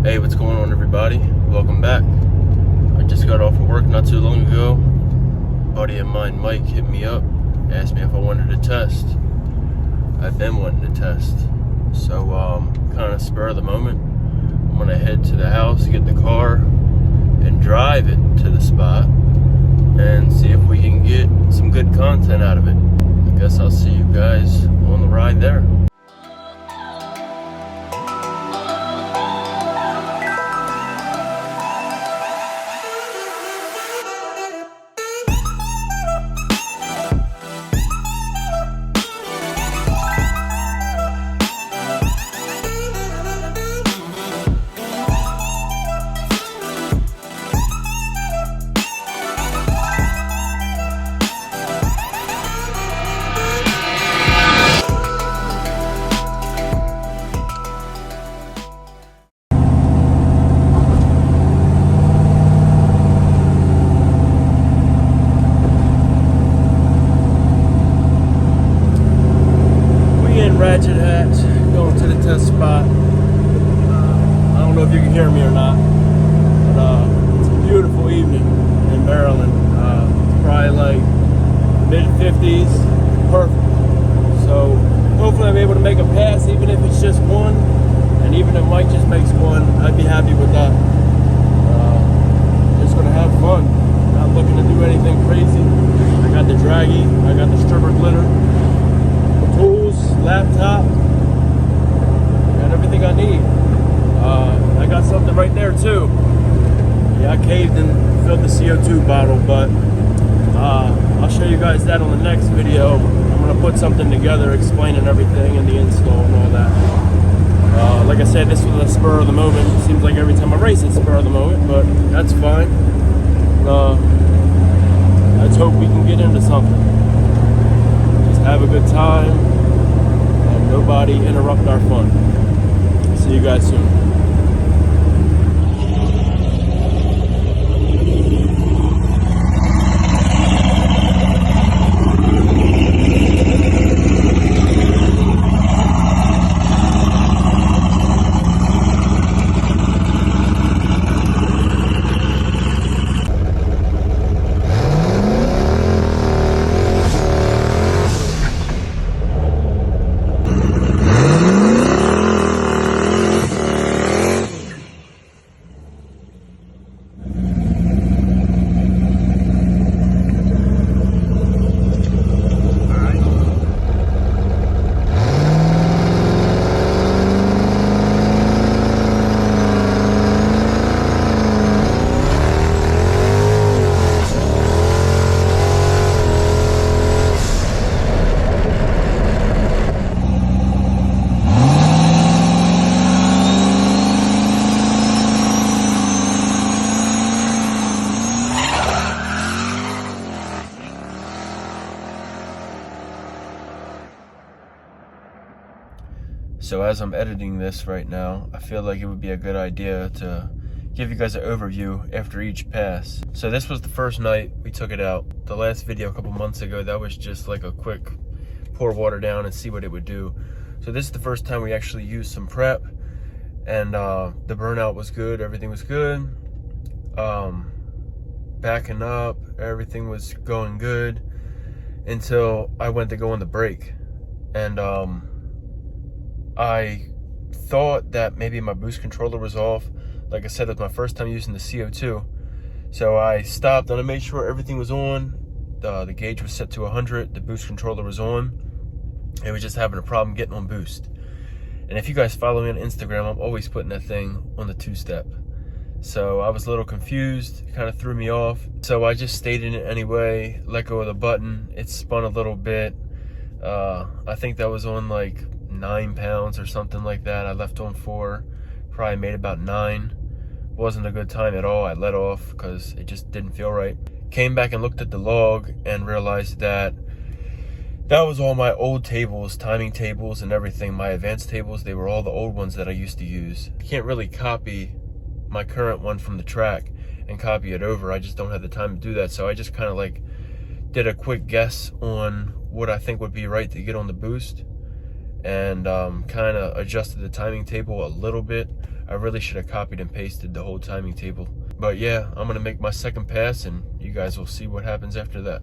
Hey, what's going on, everybody? Welcome back. I just got off of work not too long ago. A buddy of mine, Mike, hit me up, asked me if I wanted to test. I've been wanting to test. So, kind of spur of the moment, I'm gonna head to the house, get the car, and drive it to the spot, and see if we can get some good content out of it. I guess I'll see you guys on the ride there. Ratchet going to the test spot. I don't know if you can hear me or not, but it's a beautiful evening in Maryland. It's probably like mid-50s, perfect. So hopefully I'm able to make a pass, even if it's just one, and even if Mike just makes one, I'd be happy with that. Just gonna have fun, not looking to do anything crazy. I got the draggy, I got the stripper glitter, tools, laptop, got everything I need. I got something right there too. Yeah, I caved and filled the CO2 bottle, but I'll show you guys that on the next video. I'm gonna put something together explaining everything and the install and all that. Like I said, this was a spur of the moment. It seems like every time I race it's spur of the moment, but that's fine. Let's hope we can get into something. Have a good time and nobody interrupt our fun. See you guys soon. So as I'm editing this right now, I feel like it would be a good idea to give you guys an overview after each pass. So this was the first night we took it out. The last video a couple months ago, that was just like a quick pour water down and see what it would do. So this is the first time we actually used some prep, and the burnout was good, everything was good. Backing up, everything was going good until I went to go on the brake. And I thought that maybe my boost controller was off. Like I said, it was my first time using the CO2. So I stopped and I made sure everything was on. The gauge was set to 100, the boost controller was on. It was just having a problem getting on boost. And if you guys follow me on Instagram, I'm always putting that thing on the two-step. So I was a little confused, it kind of threw me off. So I just stayed in it anyway, let go of the button. It spun a little bit. I think that was on like 9 pounds or something like that. I left on 4, probably made about 9. Wasn't a good time at all. I let off because it just didn't feel right. Came back and looked at the log and realized that that was all my old tables, timing tables and everything. My advanced tables, they were all the old ones that I used to use. I can't really copy my current one from the track and copy it over. I just don't have the time to do that. So I just kind of like did a quick guess on what I think would be right to get on the boost, and kind of adjusted the timing table a little bit. I really should have copied and pasted the whole timing table. But yeah, I'm gonna make my second pass and you guys will see what happens after that.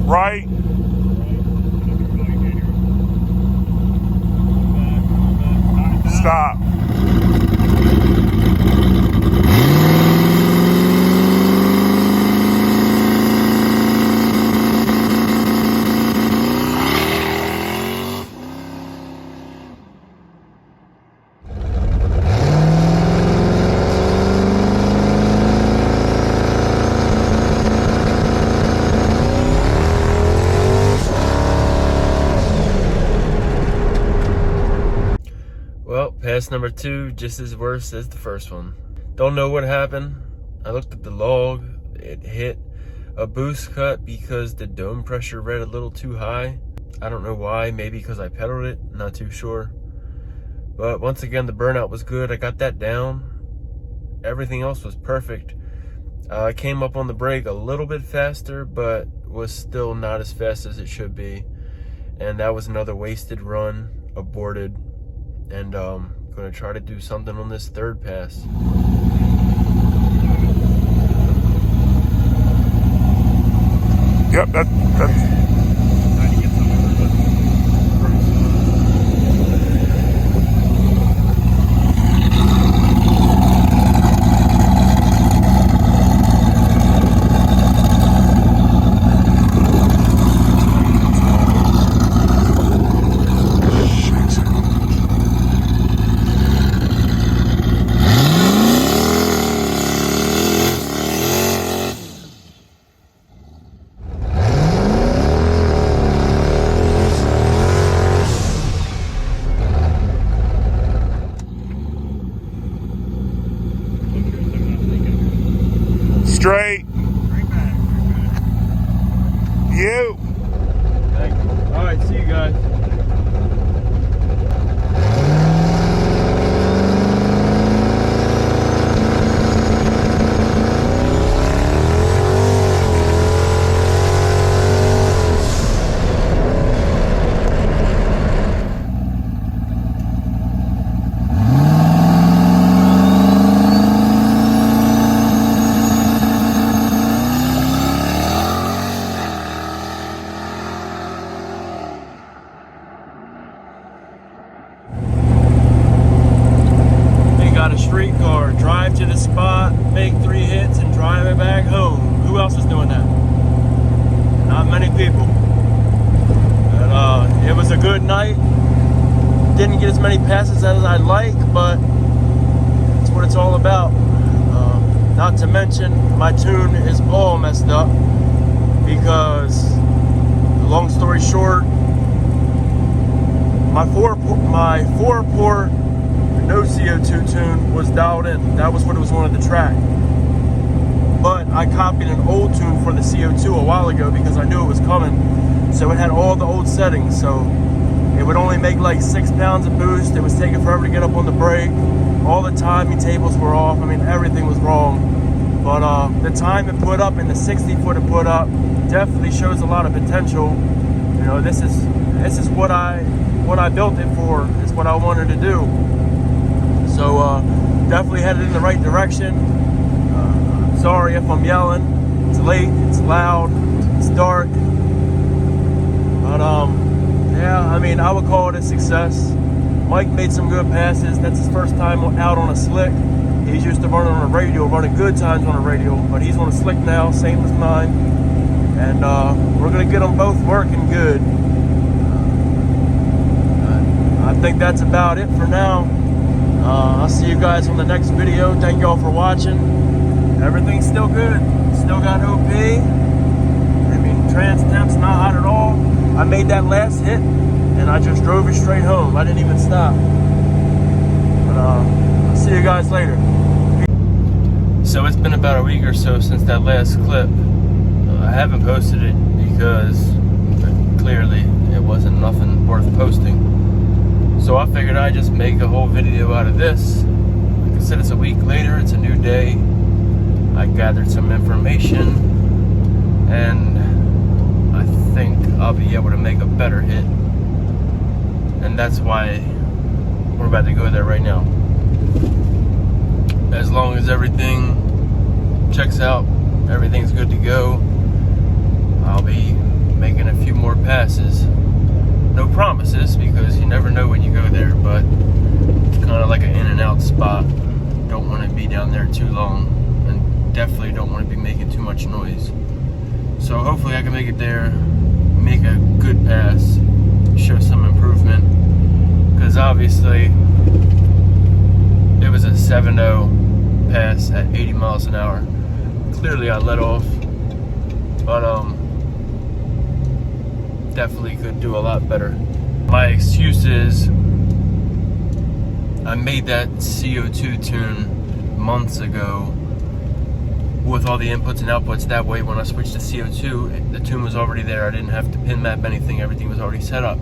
Right. Stop. Well, pass number 2, just as worse as the first one. Don't know what happened. I looked at the log. It hit a boost cut because the dome pressure read a little too high. I don't know why, maybe because I pedaled it, not too sure. But once again, the burnout was good. I got that down. Everything else was perfect. I came up on the brake a little bit faster, but was still not as fast as it should be. And that was another wasted run, aborted. And gonna try to do something on this third pass. Yep, that's straight. You. Thank you. All right, see you guys. Got a streetcar, drive to the spot, make 3 hits, and drive it back home. Who else is doing that? Not many people. And it was a good night. Didn't get as many passes as I'd like, but that's what it's all about. Not to mention, my tune is all messed up because, long story short, my four port no CO2 tune was dialed in. That was what it was on the track. But I copied an old tune for the CO2 a while ago because I knew it was coming. So it had all the old settings. So it would only make like 6 pounds of boost. It was taking forever to get up on the brake. All the timing tables were off. I mean, everything was wrong. But the time it put up and the 60 foot it put up definitely shows a lot of potential. You know, this is what I built it for. It's what I wanted to do. So definitely headed in the right direction. Sorry if I'm yelling. It's late, it's loud, it's dark. But yeah, I mean, I would call it a success. Mike made some good passes. That's his first time out on a slick. He's used to running on a radial, running good times on a radial, but he's on a slick now, same as mine. And we're gonna get them both working good. I think that's about it for now. I'll see you guys on the next video. Thank y'all for watching. Everything's still good. Still got OP. I mean, trans temp's not hot at all. I made that last hit and I just drove it straight home. I didn't even stop. But I'll see you guys later. So it's been about a week or so since that last clip. I haven't posted it. You because clearly it wasn't nothing worth posting. So I figured I'd just make a whole video out of this. Like I said, it's a week later, it's a new day. I gathered some information, and I think I'll be able to make a better hit. And that's why we're about to go there right now. As long as everything checks out, everything's good to go, I'll be making a few more passes. No promises, because you never know when you go there, but it's kind of like an in and out spot. Don't want to be down there too long, and definitely don't want to be making too much noise. So hopefully I can make it there, make a good pass, show some improvement, because obviously it was a 7.0 pass at 80 miles an hour. Clearly I let off, but definitely could do a lot better. My excuse is I made that CO2 tune months ago with all the inputs and outputs. That way when I switched to CO2, the tune was already there. I didn't have to pin map anything. Everything was already set up.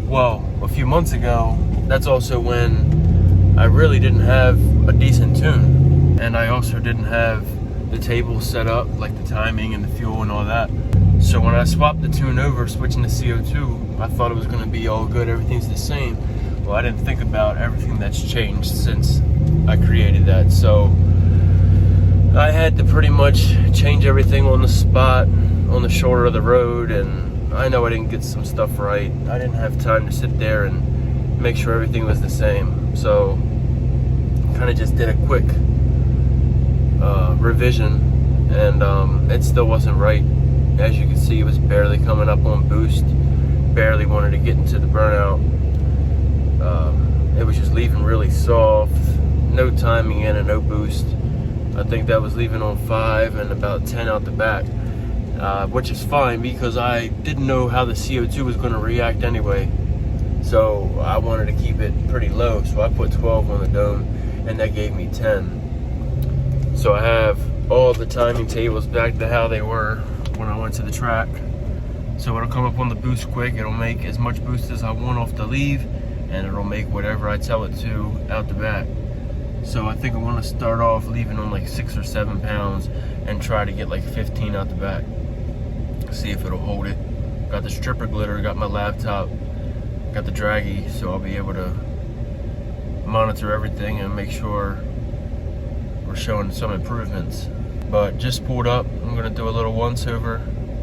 Well, a few months ago, that's also when I really didn't have a decent tune. And I also didn't have the table set up, like the timing and the fuel and all that. So when I swapped the tune over, switching to CO2, I thought it was gonna be all good, everything's the same. Well, I didn't think about everything that's changed since I created that. So I had to pretty much change everything on the spot, on the shoulder of the road, and I know I didn't get some stuff right. I didn't have time to sit there and make sure everything was the same. So kind of just did a quick revision, and it still wasn't right. As you can see, it was barely coming up on boost, barely wanted to get into the burnout. It was just leaving really soft, no timing in and no boost. I think that was leaving on 5 and about 10 out the back, which is fine because I didn't know how the CO2 was going to react anyway. So I wanted to keep it pretty low, so I put 12 on the dome, and that gave me 10. So I have all the timing tables back to how they were when I went to the track. So it'll come up on the boost quick, it'll make as much boost as I want off the leave, and it'll make whatever I tell it to out the back. So I think I want to start off leaving on like 6 or 7 pounds and try to get like 15 out the back. See if it'll hold it. Got the stripper glitter, got my laptop, got the draggy, so I'll be able to monitor everything and make sure we're showing some improvements. But just pulled up, I'm gonna do a little once over,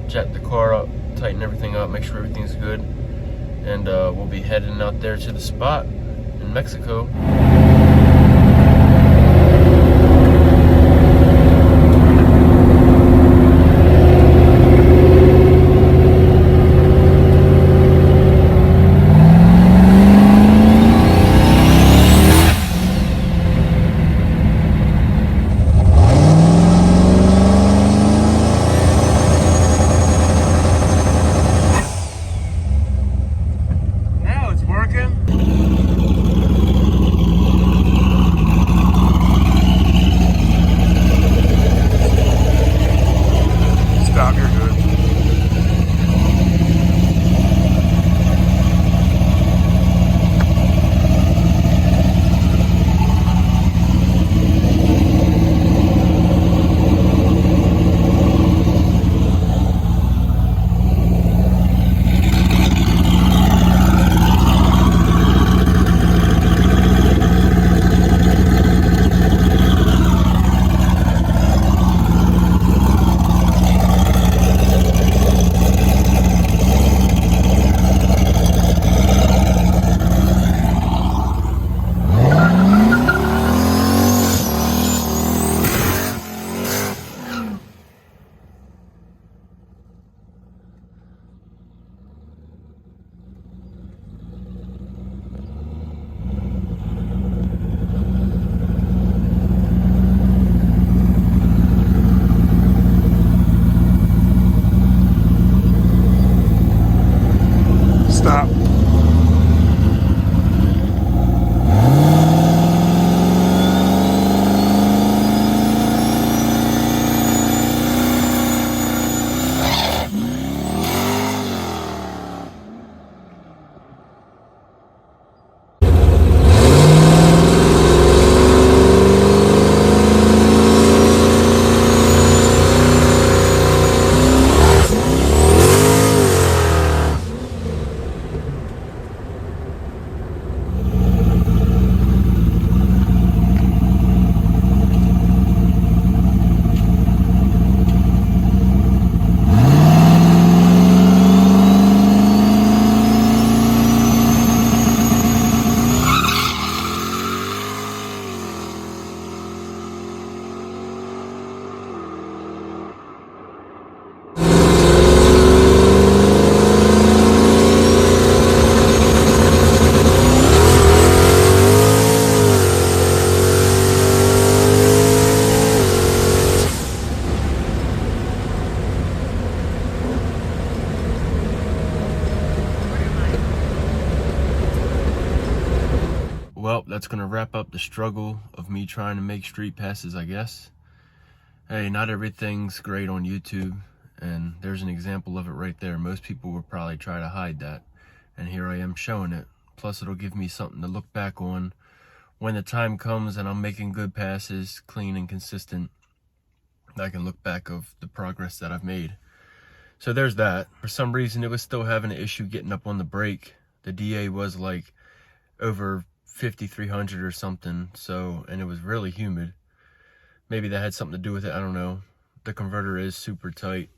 jet the car up, tighten everything up, make sure everything's good, and we'll be heading out there to the spot in Mexico. well, that's going to wrap up the struggle of me trying to make street passes, I guess. Hey, not everything's great on YouTube, and there's an example of it right there. Most people would probably try to hide that, and here I am showing it. Plus, it'll give me something to look back on when the time comes and I'm making good passes, clean and consistent. I can look back of the progress that I've made. So there's that. For some reason, it was still having an issue getting up on the brake. The DA was like over 5,300 or something, so, and it was really humid. Maybe that had something to do with it, I don't know. The converter is super tight.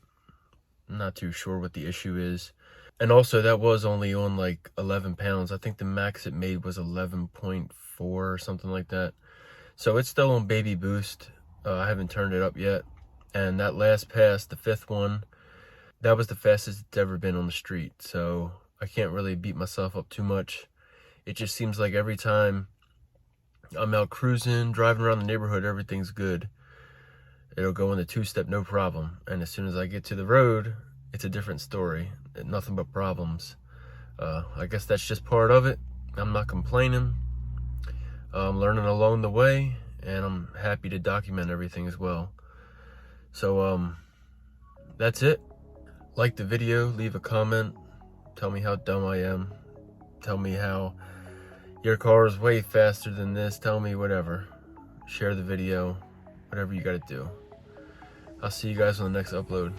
I'm not too sure what the issue is. And also, that was only on like 11 pounds. I think the max it made was 11.4 or something like that. So it's still on baby boost. I haven't turned it up yet. And that last pass, the 5th one, that was the fastest it's ever been on the street. So I can't really beat myself up too much. It just seems like every time I'm out cruising, driving around the neighborhood, everything's good. It'll go in the 2-step, no problem. And as soon as I get to the road, it's a different story. Nothing but problems. I guess that's just part of it. I'm not complaining. I'm learning along the way, and I'm happy to document everything as well. So, that's it. Like the video, leave a comment. Tell me how dumb I am. Tell me how your car is way faster than this. Tell me whatever. Share the video. Whatever you gotta do. I'll see you guys on the next upload.